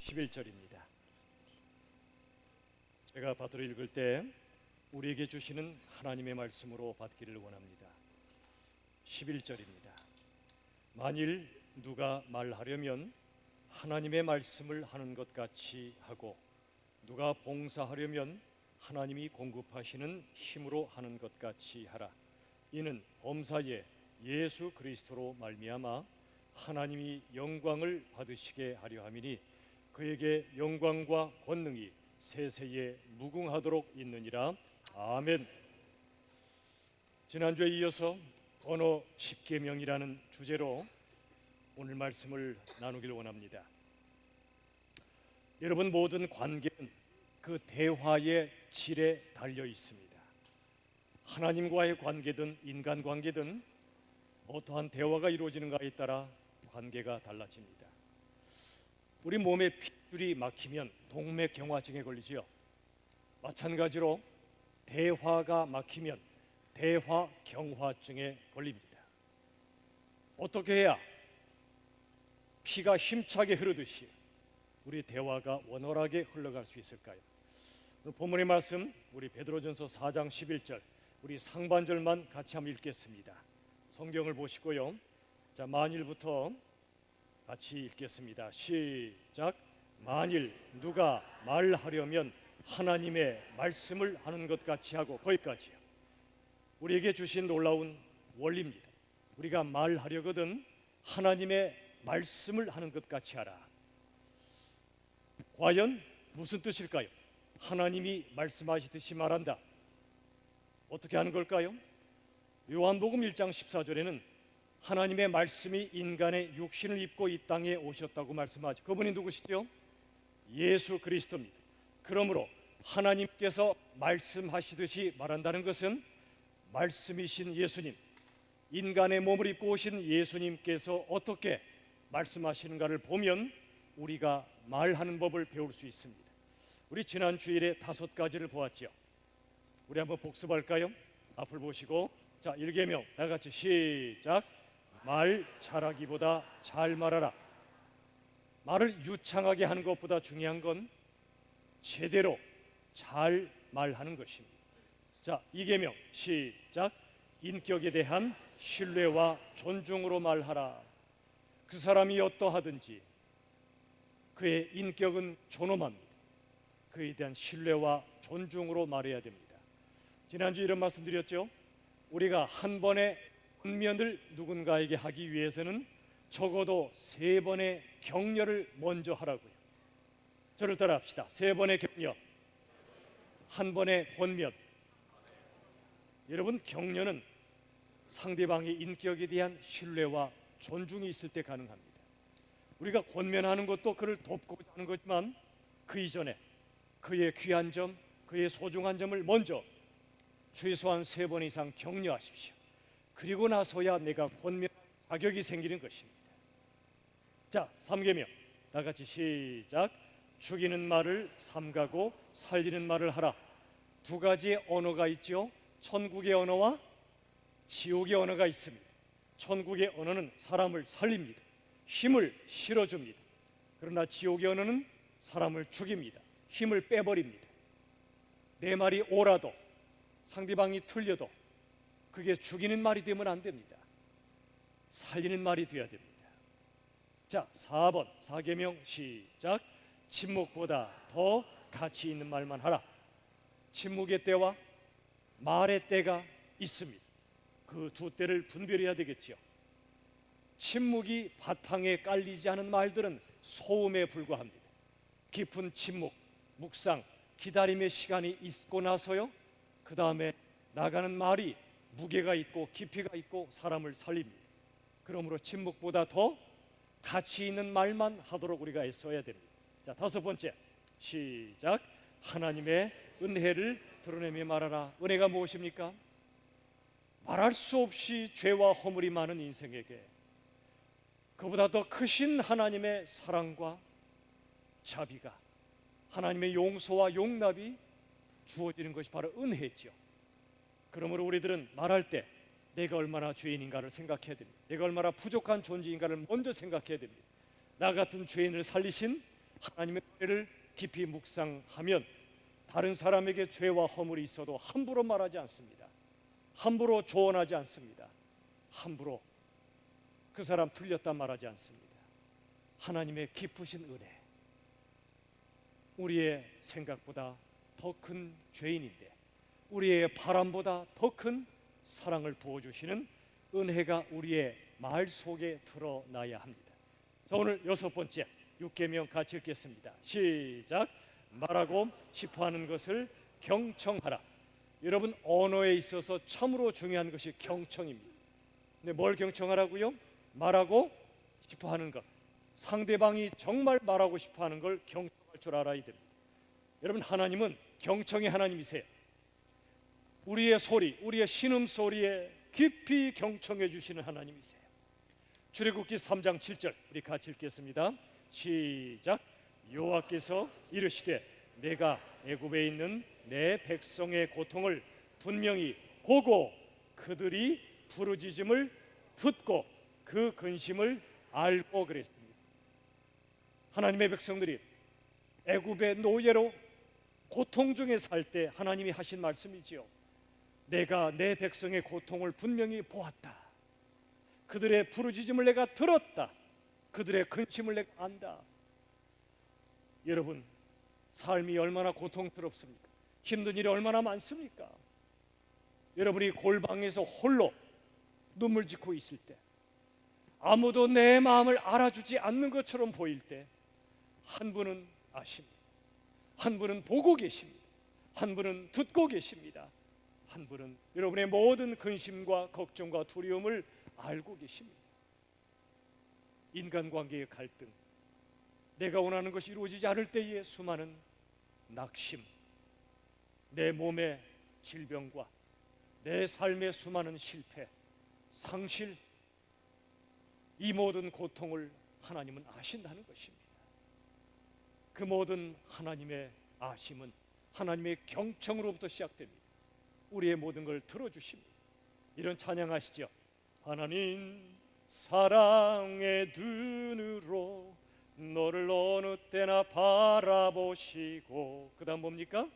11절입니다. 제가 받들어 읽을 때 우리에게 주시는 하나님의 말씀으로 받기를 원합니다. 11절입니다. 만일 누가 말하려면 하나님의 말씀을 하는 것 같이 하고 누가 봉사하려면 하나님이 공급하시는 힘으로 하는 것 같이 하라. 이는 범사에 예수 그리스도로 말미암아 하나님이 영광을 받으시게 하려 함이니 그에게 영광과 권능이 세세에 무궁하도록 있느니라. 아멘. 지난주에 이어서 언어 십계명이라는 주제로 오늘 말씀을 나누길 원합니다. 여러분, 모든 관계는 그 대화의 질에 달려 있습니다. 하나님과의 관계든 인간관계든 어떠한 대화가 이루어지는가에 따라 관계가 달라집니다. 우리 몸에 핏줄이 막히면 동맥경화증에 걸리지요. 마찬가지로 대화가 막히면 대화경화증에 걸립니다. 어떻게 해야 피가 힘차게 흐르듯이 우리 대화가 원활하게 흘러갈 수 있을까요? 본문의 말씀 우리 베드로전서 4장 11절 우리 상반절만 같이 한번 읽겠습니다. 성경을 보시고요. 자, 만일부터 같이 읽겠습니다. 시작. 만일 누가 말하려면 하나님의 말씀을 하는 것 같이 하고, 거기까지요. 우리에게 주신 놀라운 원리입니다. 우리가 말하려거든 하나님의 말씀을 하는 것 같이 하라. 과연 무슨 뜻일까요? 하나님이 말씀하시듯이 말한다. 어떻게 하는 걸까요? 요한복음 1장 14절에는 하나님의 말씀이 인간의 육신을 입고 이 땅에 오셨다고 말씀하죠. 그분이 누구시죠? 예수 그리스도입니다. 그러므로 하나님께서 말씀하시듯이 말한다는 것은 말씀이신 예수님, 인간의 몸을 입고 오신 예수님께서 어떻게 말씀하시는가를 보면 우리가 말하는 법을 배울 수 있습니다. 우리 지난 주일에 5가지를 보았죠. 우리 한번 복습할까요? 앞을 보시고, 자, 1계명 다 같이 시작. 말 잘하기보다 잘 말하라. 말을 유창하게 하는 것보다 중요한 건 제대로 잘 말하는 것입니다. 자, 2계명 시작. 인격에 대한 신뢰와 존중으로 말하라. 그 사람이 어떠하든지 그의 인격은 존엄합니다. 그에 대한 신뢰와 존중으로 말해야 됩니다. 지난주 이런 말씀 드렸죠. 우리가 한 번의 권면을 누군가에게 하기 위해서는 적어도 3번의 격려를 먼저 하라고요. 저를 따라 합시다. 3번의 격려, 한 번의 권면. 여러분, 격려는 상대방의 인격에 대한 신뢰와 존중이 있을 때 가능합니다. 우리가 권면하는 것도 그를 돕고자 하는 거지만 그 이전에 그의 귀한 점, 그의 소중한 점을 먼저 최소한 3번 이상 격려하십시오. 그리고 나서야 내가 권면할 자격이 생기는 것입니다. 자, 3계명 다 같이 시작. 죽이는 말을 삼가고 살리는 말을 하라. 2가지의 언어가 있죠. 천국의 언어와 지옥의 언어가 있습니다. 천국의 언어는 사람을 살립니다. 힘을 실어줍니다. 그러나 지옥의 언어는 사람을 죽입니다. 힘을 빼버립니다. 내 말이 옳아도 상대방이 틀려도 그게 죽이는 말이 되면 안 됩니다. 살리는 말이 되어야 됩니다. 자, 4번 4계명 시작. 침묵보다 더 가치 있는 말만 하라. 침묵의 때와 말의 때가 있습니다. 그 2때를 분별해야 되겠죠. 침묵이 바탕에 깔리지 않은 말들은 소음에 불과합니다. 깊은 침묵, 묵상, 기다림의 시간이 있고 나서요, 그 다음에 나가는 말이 무게가 있고 깊이가 있고 사람을 살립니다. 그러므로 침묵보다 더 가치 있는 말만 하도록 우리가 애써야 됩니다. 자, 5번째 시작. 하나님의 은혜를 드러내며 말하라. 은혜가 무엇입니까? 말할 수 없이 죄와 허물이 많은 인생에게 그보다 더 크신 하나님의 사랑과 자비가, 하나님의 용서와 용납이 주어지는 것이 바로 은혜죠. 그러므로 우리들은 말할 때 내가 얼마나 죄인인가를 생각해야 됩니다. 내가 얼마나 부족한 존재인가를 먼저 생각해야 됩니다. 나 같은 죄인을 살리신 하나님의 은혜를 깊이 묵상하면 다른 사람에게 죄와 허물이 있어도 함부로 말하지 않습니다. 함부로 조언하지 않습니다. 함부로 그 사람 틀렸다 말하지 않습니다. 하나님의 깊으신 은혜, 우리의 생각보다 더 큰 죄인인데 우리의 바람보다 더 큰 사랑을 부어주시는 은혜가 우리의 말 속에 드러나야 합니다. 자, 오늘 6번째 6계명 같이 읽겠습니다. 시작. 말하고 싶어하는 것을 경청하라. 여러분, 언어에 있어서 참으로 중요한 것이 경청입니다. 근데 뭘 경청하라고요? 말하고 싶어하는 것. 상대방이 정말 말하고 싶어하는 걸 경청할 줄 알아야 됩니다. 여러분, 하나님은 경청의 하나님이세요. 우리의 소리, 우리의 신음소리에 깊이 경청해 주시는 하나님이세요. 출애굽기 3장 7절 우리 같이 읽겠습니다. 시작. 여호와께서 이르시되 내가 애굽에 있는 내 백성의 고통을 분명히 보고 그들이 부르짖음을 듣고 그 근심을 알고 그랬습니다. 하나님의 백성들이 애굽의 노예로 고통 중에 살 때 하나님이 하신 말씀이지요. 내가 내 백성의 고통을 분명히 보았다. 그들의 부르짖음을 내가 들었다. 그들의 근심을 내가 안다. 여러분, 삶이 얼마나 고통스럽습니까? 힘든 일이 얼마나 많습니까? 여러분이 골방에서 홀로 눈물 짓고 있을 때, 아무도 내 마음을 알아주지 않는 것처럼 보일 때, 한 분은 아십니다. 한 분은 보고 계십니다. 한 분은 듣고 계십니다. 한 분은 여러분의 모든 근심과 걱정과 두려움을 알고 계십니다. 인간관계의 갈등, 내가 원하는 것이 이루어지지 않을 때의 수많은 낙심, 내 몸의 질병과 내 삶의 수많은 실패, 상실, 이 모든 고통을 하나님은 아신다는 것입니다. 그 모든 하나님의 아심은 하나님의 경청으로부터 시작됩니다. 우리의 모든 걸 들어주십니다. 이런 찬양하시죠. 하나님 사랑의 눈으로 너를 어느 때나 바라보시고, 그 다음 뭡니까?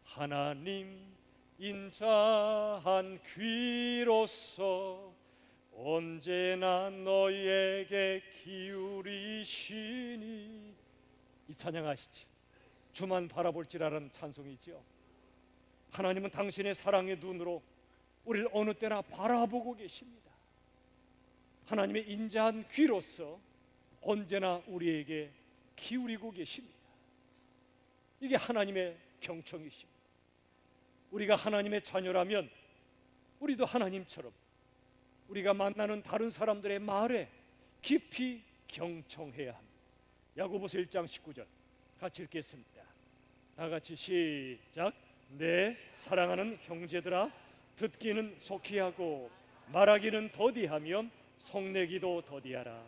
하나님 인자한 귀로서 언제나 너에게 기울이시니. 이 찬양하시죠. 주만 바라볼지라는 찬송이지요. 하나님은 당신의 사랑의 눈으로 우리를 어느 때나 바라보고 계십니다. 하나님의 인자한 귀로서 언제나 우리에게 기울이고 계십니다. 이게 하나님의 경청이십니다. 우리가 하나님의 자녀라면 우리도 하나님처럼 우리가 만나는 다른 사람들의 말에 깊이 경청해야 합니다. 야고보서 1장 19절 같이 읽겠습니다. 다 같이 시작. 내 사랑하는 형제들아, 듣기는 속히 하고 말하기는 더디하며 성내기도 더디하라.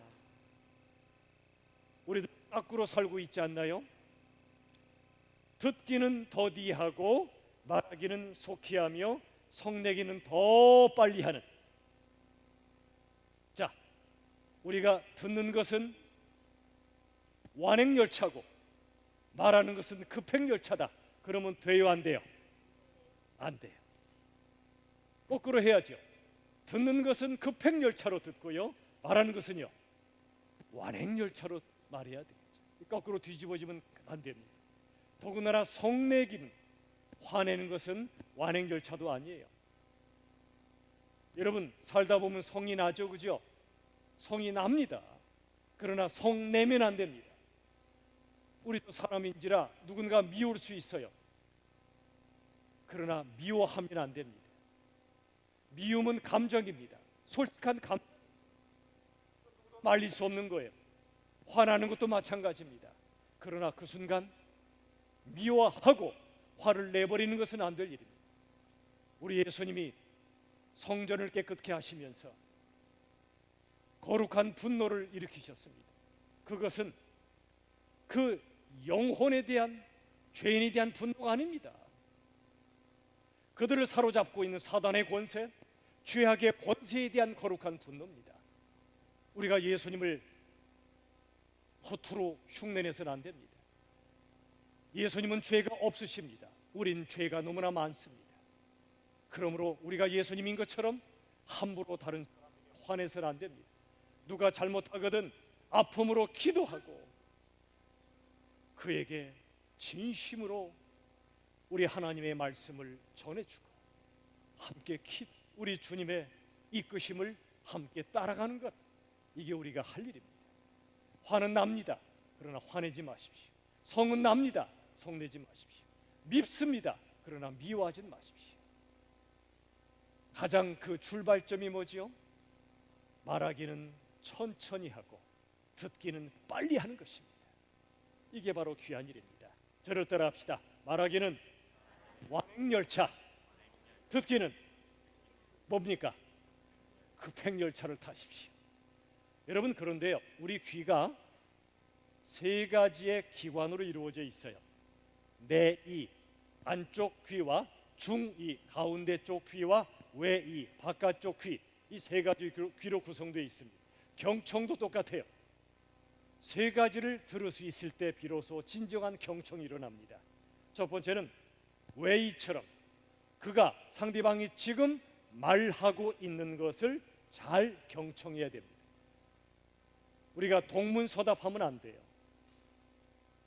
우리들 거꾸로 살고 있지 않나요? 듣기는 더디하고 말하기는 속히 하며 성내기는 더 빨리 하는. 자, 우리가 듣는 것은 완행열차고 말하는 것은 급행열차다. 그러면 돼요, 안 돼요? 안 돼요. 거꾸로 해야죠. 듣는 것은 급행열차로 듣고요, 말하는 것은요 완행열차로 말해야 되겠죠. 거꾸로 뒤집어지면 안 됩니다. 더군다나 성내기는, 화내는 것은 완행열차도 아니에요. 여러분, 살다 보면 성이 나죠, 그죠? 성이 납니다. 그러나 성내면 안 됩니다. 우리도 사람인지라 누군가 미울 수 있어요. 그러나 미워하면 안 됩니다. 미움은 감정입니다. 솔직한 감정, 말릴 수 없는 거예요. 화나는 것도 마찬가지입니다. 그러나 그 순간 미워하고 화를 내버리는 것은 안 될 일입니다. 우리 예수님이 성전을 깨끗게 하시면서 거룩한 분노를 일으키셨습니다. 그것은 그 영혼에 대한, 죄인에 대한 분노가 아닙니다. 그들을 사로잡고 있는 사단의 권세, 죄악의 권세에 대한 거룩한 분노입니다. 우리가 예수님을 허투루 흉내내서는 안 됩니다. 예수님은 죄가 없으십니다. 우린 죄가 너무나 많습니다. 그러므로 우리가 예수님인 것처럼 함부로 다른 사람에게 화내서는 안 됩니다. 누가 잘못하거든 아픔으로 기도하고 그에게 진심으로 우리 하나님의 말씀을 전해주고 함께 우리 주님의 이끄심을 함께 따라가는 것, 이게 우리가 할 일입니다. 화는 납니다. 그러나 화내지 마십시오. 성은 납니다. 성내지 마십시오. 밉습니다. 그러나 미워하지 마십시오. 가장 그 출발점이 뭐지요? 말하기는 천천히 하고 듣기는 빨리 하는 것입니다. 이게 바로 귀한 일입니다. 저를 따라합시다. 말하기는 완행열차, 듣기는 뭡니까? 급행열차를 타십시오. 여러분, 그런데요, 우리 귀가 세 가지의 기관으로 이루어져 있어요. 내이, 안쪽 귀와 중이, 가운데 쪽 귀와 외이, 바깥쪽 귀, 이 세 가지 귀로 구성되어 있습니다. 경청도 똑같아요. 세 가지를 들을 수 있을 때 비로소 진정한 경청이 일어납니다. 첫 번째는 외이처럼 그가 상대방이 지금 말하고 있는 것을 잘 경청해야 됩니다. 우리가 동문서답하면 안 돼요.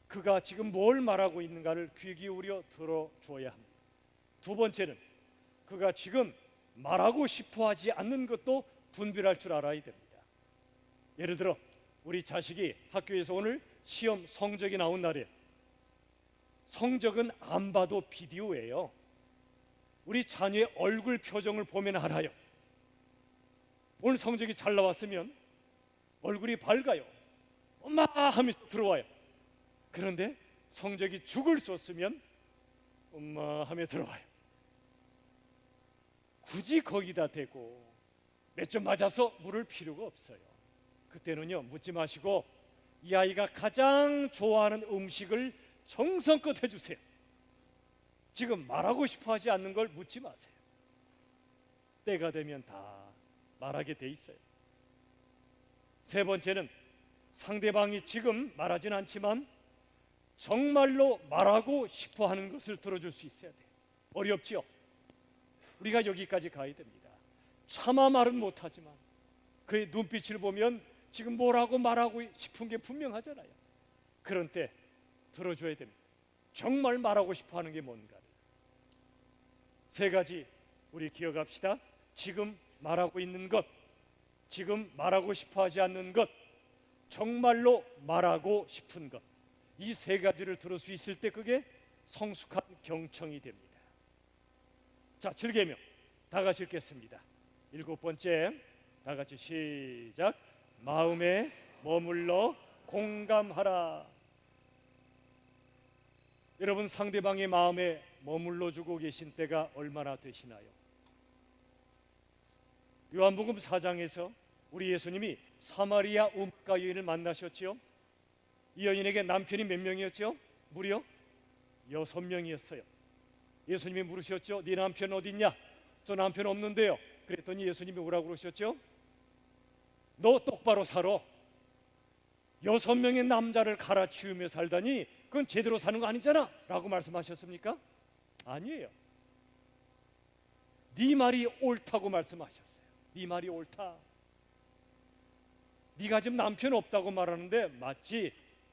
그가 지금 뭘 말하고 있는가를 귀 기울여 들어줘야 합니다. 두 번째는 그가 지금 말하고 싶어 하지 않는 것도 분별할 줄 알아야 됩니다. 예를 들어 우리 자식이 학교에서 오늘 시험 성적이 나온 날이에요. 성적은 안 봐도 비디오예요. 우리 자녀의 얼굴 표정을 보면 알아요. 오늘 성적이 잘 나왔으면 얼굴이 밝아요. 엄마 하면서 들어와요. 그런데 성적이 죽을 쏘으면 엄마 하며 들어와요. 굳이 거기다 대고 몇 점 맞아서 물을 필요가 없어요. 그때는요, 묻지 마시고 이 아이가 가장 좋아하는 음식을 정성껏 해주세요. 지금 말하고 싶어 하지 않는 걸 묻지 마세요. 때가 되면 다 말하게 돼 있어요. 세 번째는 상대방이 지금 말하진 않지만 정말로 말하고 싶어 하는 것을 들어줄 수 있어야 돼요. 어렵지요? 우리가 여기까지 가야 됩니다. 차마 말은 못하지만 그의 눈빛을 보면 지금 뭐라고 말하고 싶은 게 분명하잖아요. 그런 때 들어줘야 됩니다. 정말 말하고 싶어 하는 게 뭔가를. 세 가지 우리 기억합시다. 지금 말하고 있는 것, 지금 말하고 싶어 하지 않는 것, 정말로 말하고 싶은 것. 이 세 가지를 들을 수 있을 때 그게 성숙한 경청이 됩니다. 자, 7계명 다 같이 읽겠습니다. 7번째, 다 같이 시작. 마음에 머물러 공감하라. 여러분, 상대방의 마음에 머물러 주고 계신 때가 얼마나 되시나요? 요한복음 4장에서 우리 예수님이 사마리아 음가 여인을 만나셨지요. 이 여인에게 남편이 몇 명이었죠? 무려 6명이었어요. 예수님이 물으셨죠. 네 남편 어디 있냐? 저 남편 없는데요. 그랬더니 예수님이 뭐라고 그러셨죠? 너 똑바로 살아. 6명의 남자를 갈아치우며 살다니 그건 제대로 사는 거 아니잖아 라고 말씀하셨습니까? 아니에요. 네 말이 옳다고 말씀하셨어요. 네 말이 옳다. 네가 지금 남편 없다고 말하는데 맞지?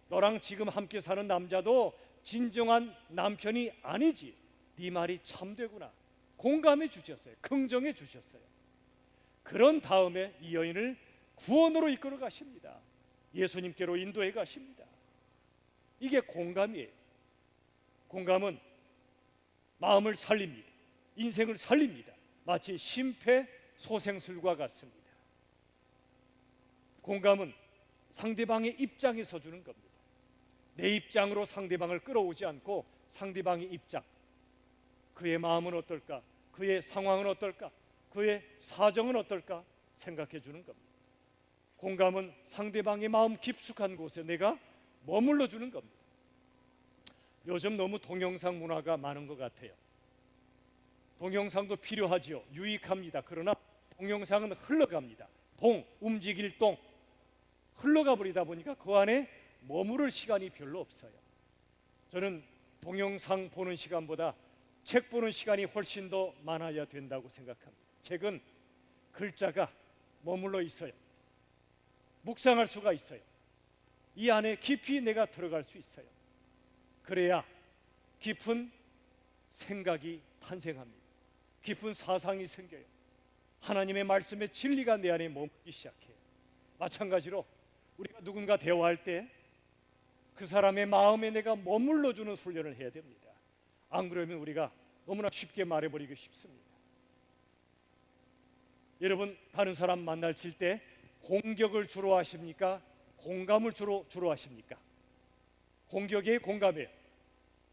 너랑 지금 함께 사는 남자도 진정한 남편이 아니지. 네 말이 참되구나. 공감해 주셨어요. 긍정해 주셨어요. 그런 다음에 이 여인을 구원으로 이끌어 가십니다. 예수님께로 인도해 가십니다. 이게 공감이에요. 공감은 마음을 살립니다. 인생을 살립니다. 마치 심폐소생술과 같습니다. 공감은 상대방의 입장에 서주는 겁니다. 내 입장으로 상대방을 끌어오지 않고 상대방의 입장, 그의 마음은 어떨까? 그의 상황은 어떨까? 그의 사정은 어떨까? 생각해 주는 겁니다. 공감은 상대방의 마음 깊숙한 곳에 내가 머물러 주는 겁니다. 요즘 너무 동영상 문화가 많은 것 같아요. 동영상도 필요하지요. 유익합니다. 그러나 동영상은 흘러갑니다. 움직일 동 흘러가 버리다 보니까 그 안에 머무를 시간이 별로 없어요. 저는 동영상 보는 시간보다 책 보는 시간이 훨씬 더 많아야 된다고 생각합니다. 책은 글자가 머물러 있어요. 묵상할 수가 있어요. 이 안에 깊이 내가 들어갈 수 있어요. 그래야 깊은 생각이 탄생합니다. 깊은 사상이 생겨요. 하나님의 말씀의 진리가 내 안에 머물기 시작해요. 마찬가지로 우리가 누군가 대화할 때 그 사람의 마음에 내가 머물러 주는 훈련을 해야 됩니다. 안 그러면 우리가 너무나 쉽게 말해버리기 쉽습니다. 여러분, 다른 사람 만나실 때 공격을 주로 하십니까? 공감을 주로 하십니까? 공격에 공감해요.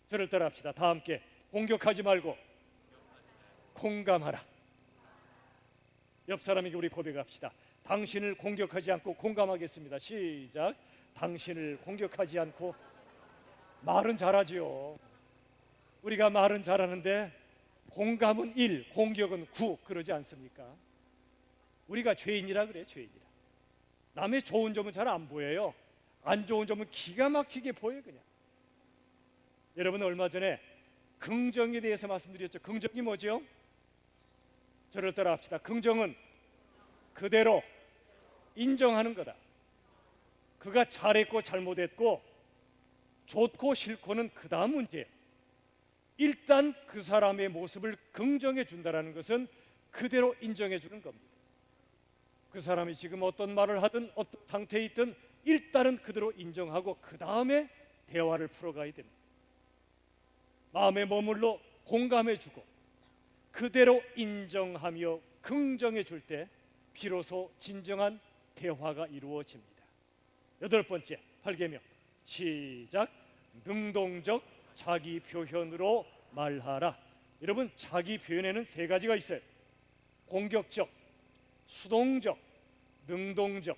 저를 따라합시다. 다 함께 공격하지 말고 공감하라. 옆 사람에게 우리 고백합시다. 당신을 공격하지 않고 공감하겠습니다. 시작. 당신을 공격하지 않고. 말은 잘하지요. 우리가 말은 잘하는데 공감은 1, 공격은 9 그러지 않습니까? 우리가 죄인이라 그래요. 죄인이라. 남의 좋은 점은 잘 안 보여요. 안 좋은 점은 기가 막히게 보여요. 그냥. 여러분, 얼마 전에 긍정에 대해서 말씀드렸죠. 긍정이 뭐죠? 저를 따라 합시다. 긍정은 그대로 인정하는 거다. 그가 잘했고 잘못했고 좋고 싫고는 그 다음 문제예요. 일단 그 사람의 모습을 긍정해 준다는 것은 그대로 인정해 주는 겁니다. 그 사람이 지금 어떤 말을 하든 어떤 상태에 있든 일단은 그대로 인정하고 그 다음에 대화를 풀어가야 됩니다. 마음에 머물러 공감해 주고 그대로 인정하며 긍정해 줄 때 비로소 진정한 대화가 이루어집니다. 8번째, 8계명 시작. 능동적 자기 표현으로 말하라. 여러분, 자기 표현에는 3가지가 있어요. 공격적, 수동적, 능동적.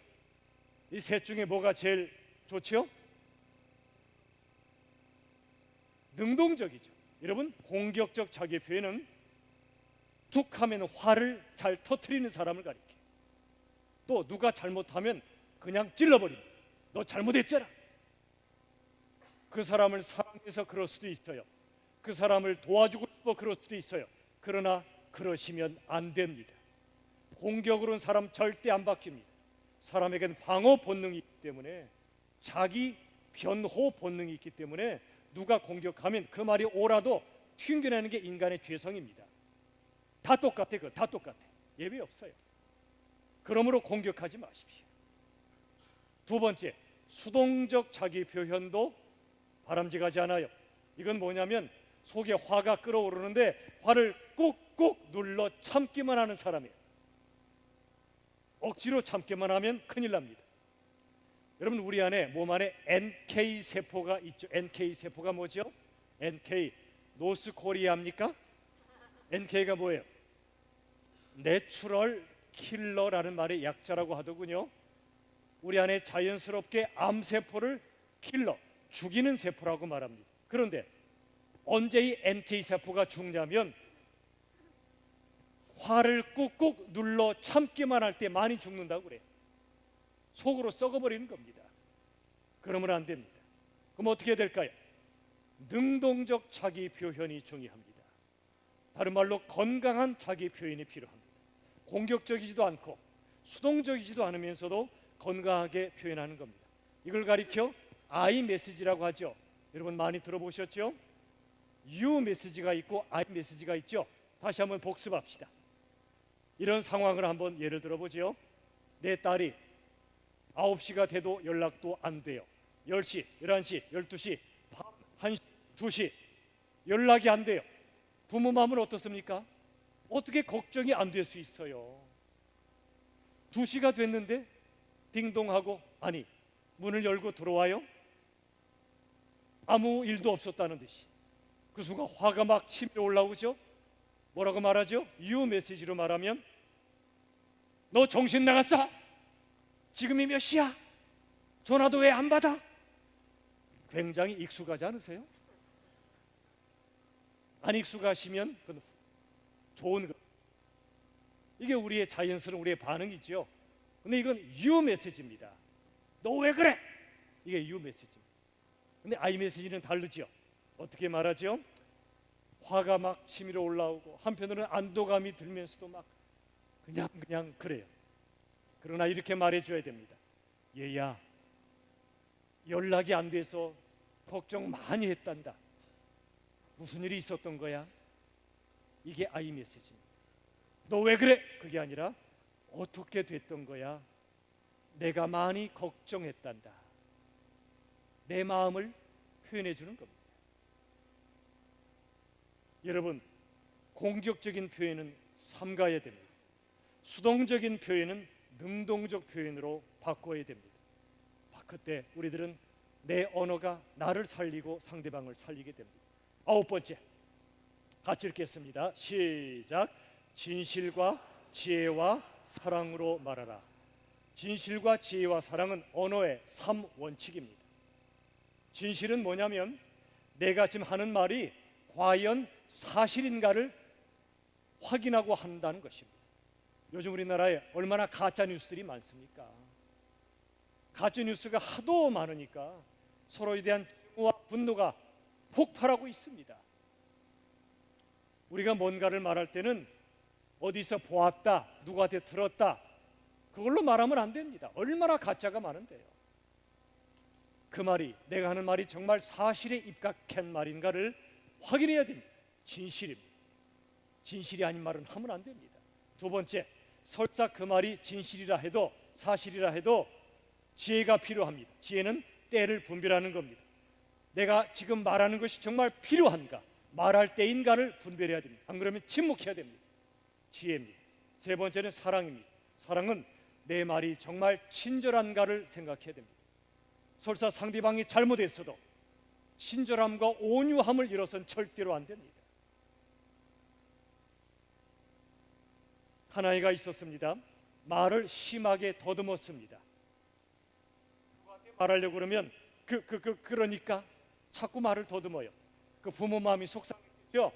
이 셋 중에 뭐가 제일 좋죠? 능동적이죠. 여러분, 공격적 자기 표현은 툭 하면 화를 잘 터뜨리는 사람을 가리켜요. 또 누가 잘못하면 그냥 찔러버립니다. 너 잘못했잖아. 그 사람을 사랑해서 그럴 수도 있어요. 그 사람을 도와주고 싶어 그럴 수도 있어요. 그러나 그러시면 안 됩니다. 공격으로는 사람 절대 안 바뀝니다. 사람에겐 방어 본능이 있기 때문에, 자기 변호 본능이 있기 때문에 누가 공격하면 그 말이 옳아도 튕겨내는 게 인간의 죄성입니다. 다 똑같아. 그거 다 똑같아. 예외 없어요. 그러므로 공격하지 마십시오. 2번째, 수동적 자기 표현도 바람직하지 않아요. 이건 뭐냐면 속에 화가 끓어오르는데 화를 꾹꾹 눌러 참기만 하는 사람이에요. 억지로 참기만 하면 큰일 납니다. 여러분, 우리 안에 몸 안에 NK 세포가 있죠. NK 세포가 뭐죠? NK 노스 코리아입니까? NK가 뭐예요? 내추럴 킬러라는 말의 약자라고 하더군요. 우리 안에 자연스럽게 암세포를 킬러, 죽이는 세포라고 말합니다. 그런데 언제 이 NK 세포가 죽냐면 화를 꾹꾹 눌러 참기만 할 때 많이 죽는다고 그래요. 속으로 썩어버리는 겁니다. 그러면 안 됩니다. 그럼 어떻게 해야 될까요? 능동적 자기 표현이 중요합니다. 다른 말로 건강한 자기 표현이 필요합니다. 공격적이지도 않고 수동적이지도 않으면서도 건강하게 표현하는 겁니다. 이걸 가리켜 I 메시지라고 하죠. 여러분 많이 들어보셨죠? U 메시지가 있고 I 메시지가 있죠. 다시 한번 복습합시다. 이런 상황을 한번 예를 들어보죠. 내 딸이 9시가 돼도 연락도 안 돼요. 10시, 11시, 12시, 밤 1시, 2시 연락이 안 돼요. 부모 마음은 어떻습니까? 어떻게 걱정이 안 될 수 있어요? 2시가 됐는데 딩동하고, 아니 문을 열고 들어와요? 아무 일도 없었다는 듯이. 그 순간 화가 막 치밀어 올라오죠. 뭐라고 말하죠? U 메시지로 말하면 너 정신 나갔어? 지금이 몇 시야? 전화도 왜 안 받아? 굉장히 익숙하지 않으세요? 안 익숙하시면 그건 좋은 거. 이게 우리의 자연스러운 우리의 반응이죠. 근데 이건 U 메시지입니다. 너 왜 그래? 이게 U 메시지입니다. 근데 I 메시지는 다르죠. 어떻게 말하죠? 화가 막 치밀어 올라오고 한편으로는 안도감이 들면서도 막 그냥 그래요. 그러나 이렇게 말해줘야 됩니다. 얘야, 연락이 안 돼서 걱정 많이 했단다. 무슨 일이 있었던 거야? 이게 아이 메시지입니다. 너 왜 그래? 그게 아니라 어떻게 됐던 거야? 내가 많이 걱정했단다. 내 마음을 표현해 주는 겁니다. 여러분, 공격적인 표현은 삼가야 됩니다. 수동적인 표현은 능동적 표현으로 바꿔야 됩니다. 그때 우리들은 내 언어가 나를 살리고 상대방을 살리게 됩니다. 9번째, 같이 읽겠습니다. 시작. 진실과 지혜와 사랑으로 말하라. 진실과 지혜와 사랑은 언어의 3원칙입니다. 진실은 뭐냐면 내가 지금 하는 말이 과연 사실인가를 확인하고 한다는 것입니다. 요즘 우리나라에 얼마나 가짜 뉴스들이 많습니까? 가짜 뉴스가 하도 많으니까 서로에 대한 증오와 분노가 폭발하고 있습니다. 우리가 뭔가를 말할 때는 어디서 보았다, 누구한테 들었다, 그걸로 말하면 안 됩니다. 얼마나 가짜가 많은데요. 그 말이, 내가 하는 말이 정말 사실에 입각한 말인가를 확인해야 됩니다. 진실입니다. 진실이 아닌 말은 하면 안 됩니다. 두 번째, 설사 그 말이 진실이라 해도, 사실이라 해도 지혜가 필요합니다. 지혜는 때를 분별하는 겁니다. 내가 지금 말하는 것이 정말 필요한가, 말할 때인가를 분별해야 됩니다. 안 그러면 침묵해야 됩니다. 지혜입니다. 세 번째는 사랑입니다. 사랑은 내 말이 정말 친절한가를 생각해야 됩니다. 설사 상대방이 잘못했어도 친절함과 온유함을 잃어서는 절대로 안 됩니다. 한 아이가 있었습니다. 말을 심하게 더듬었습니다. 말하려고 그러면 그러니까 자꾸 말을 더듬어요. 그 부모 마음이 속상해요.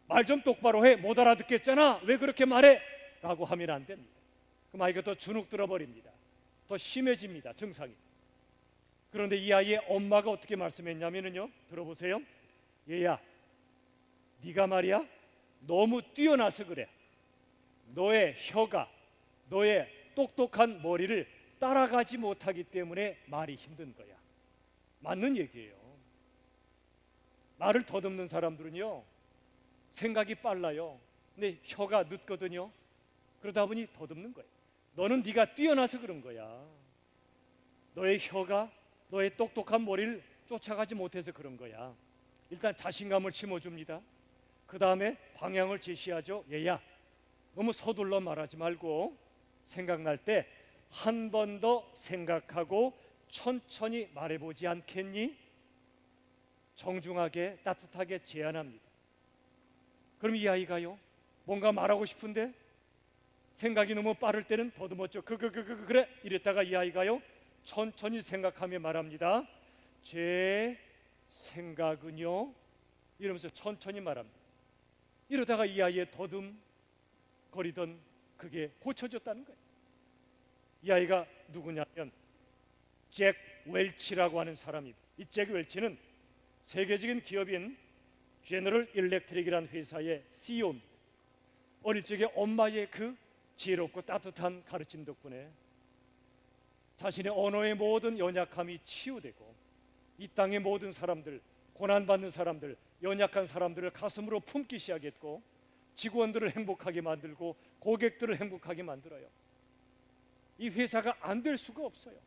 말 좀 똑바로 해, 못 알아듣겠잖아, 왜 그렇게 말해? 라고 하면 안 됩니다. 그럼 아이가 더 주눅 들어버립니다. 더 심해집니다, 증상이. 그런데 이 아이의 엄마가 어떻게 말씀했냐면요, 들어보세요. 얘야, 네가 말이야 너무 뛰어나서 그래. 너의 혀가, 너의 똑똑한 머리를 따라가지 못하기 때문에 말이 힘든 거야. 맞는 얘기예요. 말을 더듬는 사람들은요, 생각이 빨라요. 근데 혀가 늦거든요. 그러다 보니 더듬는 거예요. 너는 네가 뛰어나서 그런 거야. 너의 혀가 너의 똑똑한 머리를 쫓아가지 못해서 그런 거야. 일단 자신감을 심어줍니다. 그 다음에 방향을 제시하죠. 얘야, 너무 서둘러 말하지 말고 생각날 때 한 번 더 생각하고 천천히 말해보지 않겠니? 정중하게 따뜻하게 제안합니다. 그럼 이 아이가요, 뭔가 말하고 싶은데 생각이 너무 빠를 때는 더듬었죠. 그래 이랬다가 이 아이가요, 천천히 생각하며 말합니다. 제 생각은요, 이러면서 천천히 말합니다. 이러다가 이 아이의 더듬거리던 그게 고쳐졌다는 거예요. 이 아이가 누구냐면 잭 웰치라고 하는 사람입니다. 이 잭 웰치는 세계적인 기업인 제너럴 일렉트릭이라는 회사의 CEO입니다. 어릴 적에 엄마의 그 지혜롭고 따뜻한 가르침 덕분에 자신의 언어의 모든 연약함이 치유되고 이 땅의 모든 사람들, 고난받는 사람들, 연약한 사람들을 가슴으로 품기 시작했고 직원들을 행복하게 만들고 고객들을 행복하게 만들어요. 이 회사가 안 될 수가 없어요.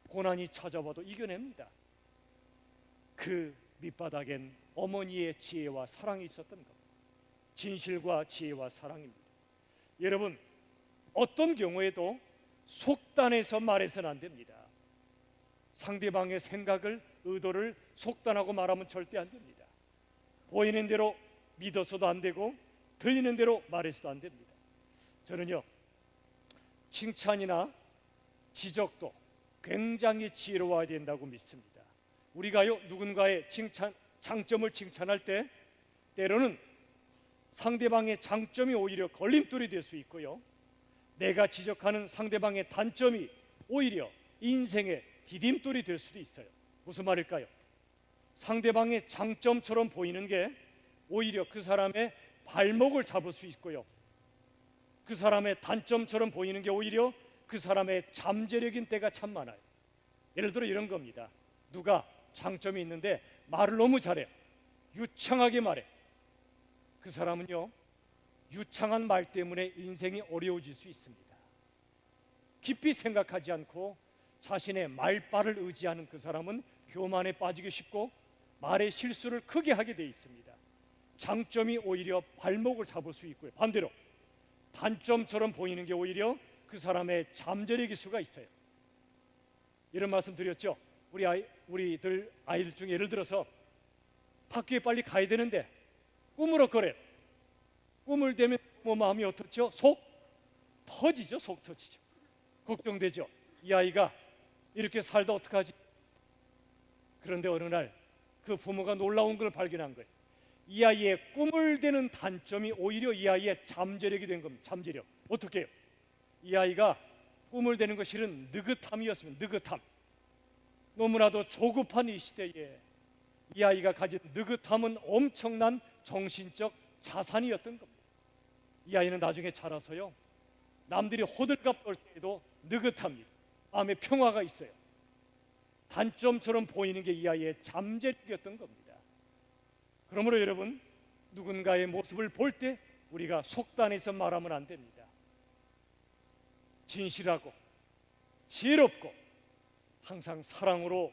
고난이 찾아와도 이겨냅니다. 그 밑바닥엔 어머니의 지혜와 사랑이 있었던 겁니다. 진실과 지혜와 사랑입니다. 여러분, 어떤 경우에도 속단해서 말해서는 안 됩니다. 상대방의 생각을, 의도를 속단하고 말하면 절대 안 됩니다. 보이는 대로 믿어서도 안 되고 들리는 대로 말해서도 안 됩니다. 저는요, 칭찬이나 지적도 굉장히 지혜로워야 된다고 믿습니다. 우리가요, 누군가의 장점을 칭찬할 때 때로는 상대방의 장점이 오히려 걸림돌이 될 수 있고요, 내가 지적하는 상대방의 단점이 오히려 인생의 디딤돌이 될 수도 있어요. 무슨 말일까요? 상대방의 장점처럼 보이는 게 오히려 그 사람의 발목을 잡을 수 있고요, 그 사람의 단점처럼 보이는 게 오히려 그 사람의 잠재력인 때가 참 많아요. 예를 들어 이런 겁니다. 누가 장점이 있는데 말을 너무 잘해, 유창하게 말해. 그 사람은요, 유창한 말 때문에 인생이 어려워질 수 있습니다. 깊이 생각하지 않고 자신의 말빨을 의지하는 그 사람은 교만에 빠지기 쉽고 말의 실수를 크게 하게 돼 있습니다. 장점이 오히려 발목을 잡을 수 있고요, 반대로 단점처럼 보이는 게 오히려 그 사람의 잠재력일 수가 있어요. 이런 말씀 드렸죠. 우리들 아이들 중에 예를 들어서 학교에 빨리 가야 되는데 꿈을 꿔래. 꿈을 대면 뭐 마음이 어떻죠? 속 터지죠. 속 터지죠. 걱정되죠. 이 아이가 이렇게 살다 어떡하지? 그런데 어느 날 그 부모가 놀라운 걸 발견한 거예요. 이 아이의 꿈을 대는 단점이 오히려 이 아이의 잠재력이 된 겁니다. 잠재력. 어떻게 해요? 이 아이가 꿈을 대는 것이 실은 느긋함이었으면, 느긋함. 너무나도 조급한 이 시대에 이 아이가 가진 느긋함은 엄청난 정신적 자산이었던 겁니다. 이 아이는 나중에 자라서요, 남들이 호들갑 떨 때에도 느긋합니다. 마음에 평화가 있어요. 단점처럼 보이는 게 이 아이의 잠재력이었던 겁니다. 그러므로 여러분, 누군가의 모습을 볼 때 우리가 속단해서 말하면 안 됩니다. 진실하고 지혜롭고 항상 사랑으로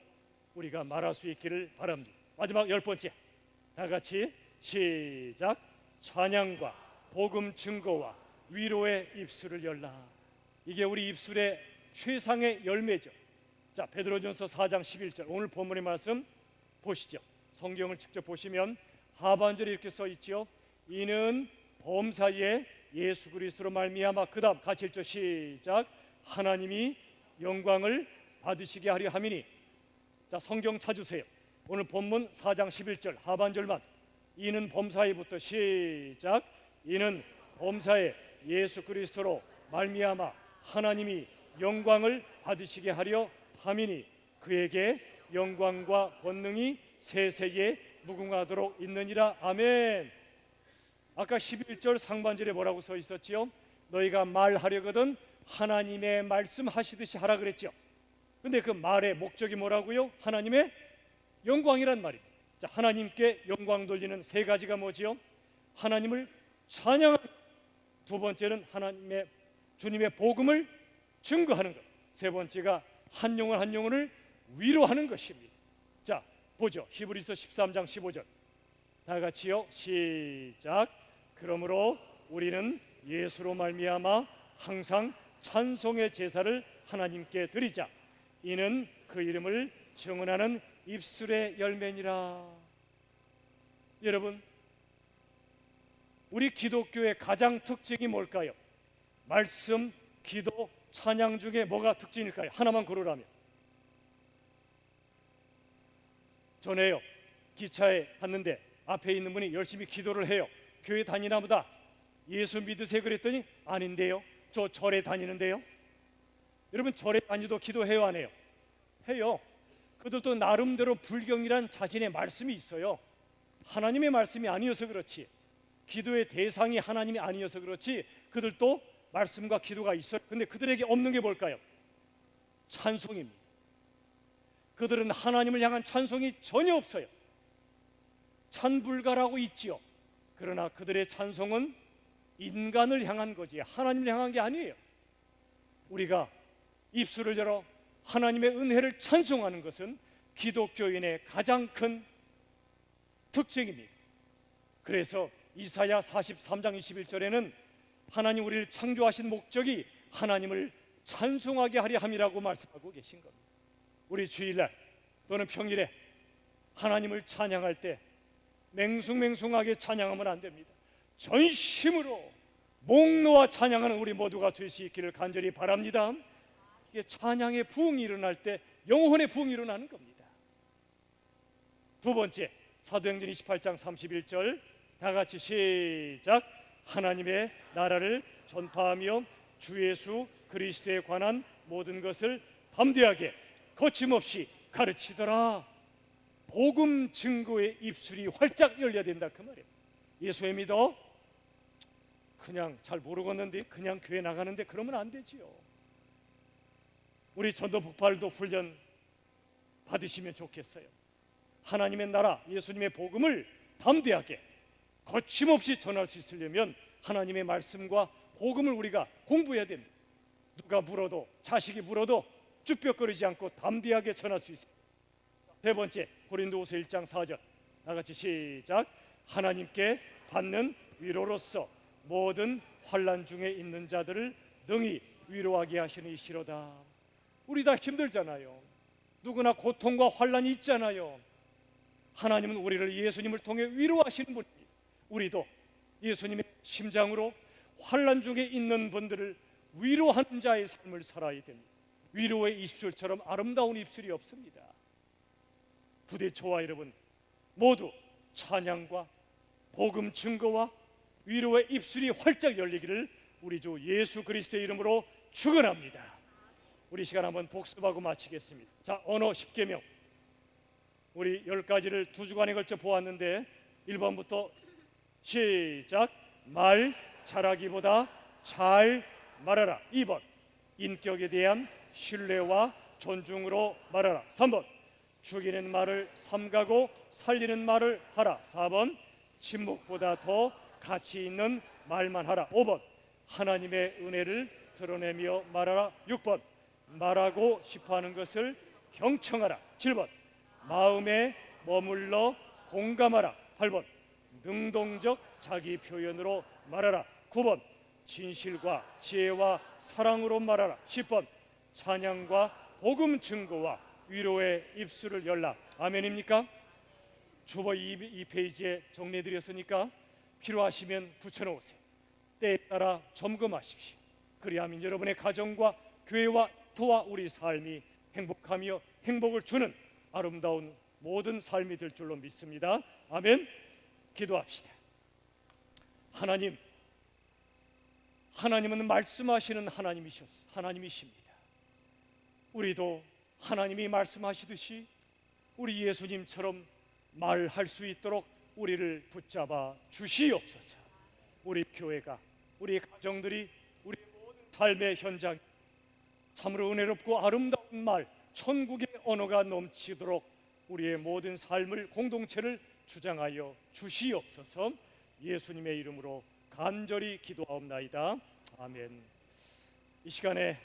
우리가 말할 수 있기를 바랍니다. 마지막 10번째, 다 같이 시작. 찬양과 복음 증거와 위로의 입술을 열라. 이게 우리 입술의 최상의 열매죠. 자, 베드로전서 4장 11절 오늘 본문의 말씀 보시죠. 성경을 직접 보시면 하반절에 이렇게 써 있지요. 이는 범사에 예수 그리스도로 말미암아, 그다음 같이 읽죠. 시작. 하나님이 영광을 받으시게 하려 함이니. 자, 성경 찾으세요. 오늘 본문 4장 11절 하반절만. 이는 범사에부터 시작. 이는 범사에 예수 그리스도로 말미암아 하나님이 영광을 받으시게 하려 함이니 그에게 영광과 권능이 세세에 무궁하도록 있느니라. 아멘. 아까 11절 상반절에 뭐라고 써 있었지요? 너희가 말하려거든 하나님의 말씀하시듯이 하라 그랬죠. 근데 그 말의 목적이 뭐라고요? 하나님의 영광이란 말이에요. 자, 하나님께 영광 돌리는 세 가지가 뭐지요? 하나님을 찬양하는, 두 번째는 하나님의 주님의 복음을 증거하는 것, 세 번째가 한 영혼 한 영혼을 위로하는 것입니다. 자, 보죠. 히브리서 13장 15절 다 같이요. 시작. 그러므로 우리는 예수로 말미암아 항상 찬송의 제사를 하나님께 드리자. 이는 그 이름을 증언하는 입술의 열매니라. 여러분, 우리 기독교의 가장 특징이 뭘까요? 말씀, 기도, 찬양 중에 뭐가 특징일까요? 하나만 고르라면. 전에요, 기차에 갔는데 앞에 있는 분이 열심히 기도를 해요. 교회 다니나 보다. 예수 믿으세요 그랬더니 아닌데요, 저 절에 다니는데요. 여러분, 절에 다니도 기도해요 안 해요? 해요. 그들도 나름대로 불경이란 자신의 말씀이 있어요. 하나님의 말씀이 아니어서 그렇지, 기도의 대상이 하나님이 아니어서 그렇지, 그들도 말씀과 기도가 있어요. 근데 그들에게 없는 게 뭘까요? 찬송입니다. 그들은 하나님을 향한 찬송이 전혀 없어요. 찬불가라고 있지요. 그러나 그들의 찬송은 인간을 향한 거지 하나님을 향한 게 아니에요. 우리가 입술을 열어 하나님의 은혜를 찬송하는 것은 기독교인의 가장 큰 특징입니다. 그래서 이사야 43장 21절에는 하나님 우리를 창조하신 목적이 하나님을 찬송하게 하려 함이라고 말씀하고 계신 겁니다. 우리 주일날 또는 평일에 하나님을 찬양할 때 맹숭맹숭하게 찬양하면 안 됩니다. 전심으로 목 놓아 찬양하는 우리 모두가 될 수 있기를 간절히 바랍니다. 이게 찬양의 부흥이 일어날 때 영혼의 부흥이 일어나는 겁니다. 두 번째, 사도행전 28장 31절 다 같이 시작. 하나님의 나라를 전파하며 주 예수 그리스도에 관한 모든 것을 담대하게 거침없이 가르치더라. 복음 증거의 입술이 활짝 열려야 된다 그 말이에요. 예수에 믿어? 그냥 잘 모르겠는데 그냥 교회 나가는데 그러면 안 되지요. 우리 전도 북발도 훈련 받으시면 좋겠어요. 하나님의 나라, 예수님의 복음을 담대하게 거침없이 전할 수 있으려면 하나님의 말씀과 복음을 우리가 공부해야 됩니다. 누가 물어도, 자식이 물어도 쭈뼛거리지 않고 담대하게 전할 수 있습니다. 세 번째, 고린도후서 1장 4절 다 같이 시작. 하나님께 받는 위로로서 모든 환난 중에 있는 자들을 능히 위로하게 하시는 이시로다. 우리 다 힘들잖아요. 누구나 고통과 환난이 있잖아요. 하나님은 우리를 예수님을 통해 위로하시는 분입니다. 우리도 예수님의 심장으로 환난 중에 있는 분들을 위로하는 자의 삶을 살아야 됩니다. 위로의 입술처럼 아름다운 입술이 없습니다. 부대초와 여러분 모두 찬양과 복음 증거와 위로의 입술이 활짝 열리기를 우리 주 예수 그리스도의 이름으로 축원합니다. 우리 시간 한번 복습하고 마치겠습니다. 자, 언어 10계명 우리 10가지를 두 주간에 걸쳐 보았는데 1번부터 시작. 말 잘하기보다 잘 말하라. 2번 인격에 대한 신뢰와 존중으로 말하라. 3번 죽이는 말을 삼가고 살리는 말을 하라. 4번 침묵보다 더 가치 있는 말만 하라. 5번 하나님의 은혜를 드러내며 말하라. 6번 말하고 싶어하는 것을 경청하라. 7번 마음에 머물러 공감하라. 8번 능동적 자기 표현으로 말하라. 9번 진실과 지혜와 사랑으로 말하라. 10번 찬양과 복음 증거와 위로의 입술을 열라. 아멘입니까? 주보 2페이지에 정리해드렸으니까 필요하시면 붙여놓으세요. 때에 따라 점검하십시오. 그리하면 여러분의 가정과 교회와 토와 우리 삶이 행복하며 행복을 주는 아름다운 모든 삶이 될 줄로 믿습니다. 아멘. 기도합시다. 하나님은 말씀하시는 하나님이십니다. 우리도 하나님이 말씀하시듯이 우리 예수님처럼 말할 수 있도록 우리를 붙잡아 주시옵소서. 우리 교회가, 우리 가정들이, 우리 모든 삶의 현장 참으로 은혜롭고 아름다운 말, 천국의 언어가 넘치도록 우리의 모든 삶을, 공동체를 주장하여 주시옵소서. 예수님의 이름으로 간절히 기도하옵나이다. 아멘. 이 시간에